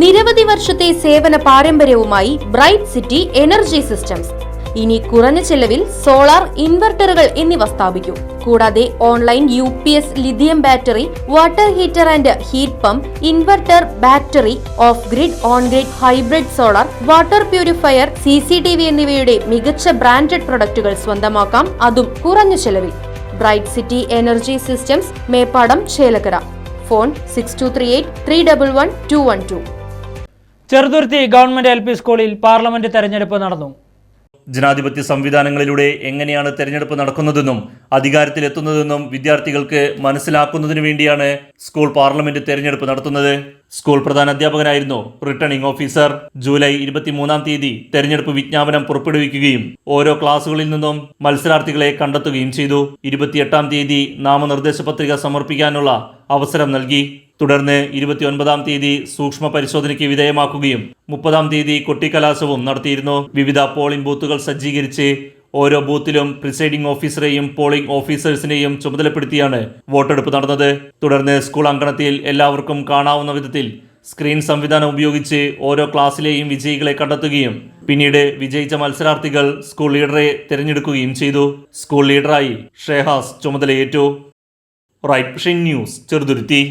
നിരവധി വർഷത്തെ സേവന പാരമ്പര്യവുമായി ബ്രൈറ്റ് സിറ്റി എനർജി സിസ്റ്റംസ് ഇനി കുറഞ്ഞ ചെലവിൽ സോളാർ ഇൻവെർട്ടറുകൾ എന്നിവ സ്ഥാപിക്കും. കൂടാതെ online UPS lithium battery, water heater and heat pump, inverter, battery, off grid, on grid, hybrid solar, water purifier, CCTV എന്നിവയുടെ മികച്ച ബ്രാൻഡഡ് പ്രൊഡക്റ്റുകൾ സ്വന്തമാക്കാം, അതും കുറഞ്ഞ ചെലവിൽ. Bright city energy systems, Meppadam, Chelakkara. Phone 6238311212. Cheruthuruthy government LP സ്കൂളിൽ പാർലമെന്റ് തെരഞ്ഞെടുപ്പ് നടന്നു. ജനാധിപത്യ സംവിധാനങ്ങളിലൂടെ എങ്ങനെയാണ് തെരഞ്ഞെടുപ്പ് നടക്കുന്നതെന്നും അധികാരത്തിലെത്തുന്നതെന്നും വിദ്യാർത്ഥികൾക്ക് മനസ്സിലാക്കുന്നതിനു വേണ്ടിയാണ് സ്കൂൾ പാർലമെന്റ് തെരഞ്ഞെടുപ്പ് നടത്തുന്നത്. സ്കൂൾ പ്രധാന അധ്യാപകനായിരുന്നു റിട്ടേണിംഗ് ഓഫീസർ. ജൂലൈ 23 തെരഞ്ഞെടുപ്പ് വിജ്ഞാപനം പുറപ്പെടുവിക്കുകയും ഓരോ ക്ലാസുകളിൽ നിന്നും മത്സരാർത്ഥികളെ കണ്ടെത്തുകയും ചെയ്തു. 28 നാമനിർദ്ദേശ പത്രിക സമർപ്പിക്കാനുള്ള അവസരം നൽകി. തുടർന്ന് 29 സൂക്ഷ്മ പരിശോധനയ്ക്ക് വിധേയമാക്കുകയും 30 കൊട്ടിക്കലാശവും നടത്തിയിരുന്നു. വിവിധ പോളിംഗ് ബൂത്തുകൾ സജ്ജീകരിച്ച് ഓരോ ബൂത്തിലും പ്രിസൈഡിംഗ് ഓഫീസറെയും പോളിംഗ് ഓഫീസേഴ്സിനെയും ചുമതലപ്പെടുത്തിയാണ് വോട്ടെടുപ്പ് നടന്നത്. തുടർന്ന് സ്കൂൾ അങ്കണത്തിൽ എല്ലാവർക്കും കാണാവുന്ന വിധത്തിൽ സ്ക്രീൻ സംവിധാനം ഉപയോഗിച്ച് ഓരോ ക്ലാസ്സിലെയും വിജയികളെ കണ്ടെത്തുകയും പിന്നീട് വിജയിച്ച മത്സരാർത്ഥികൾ സ്കൂൾ ലീഡറെ തിരഞ്ഞെടുക്കുകയും ചെയ്തു. സ്കൂൾ ലീഡറായി ഷേഹാസ് ചുമതലയേറ്റു. Right vision news, Cheruthuruthy.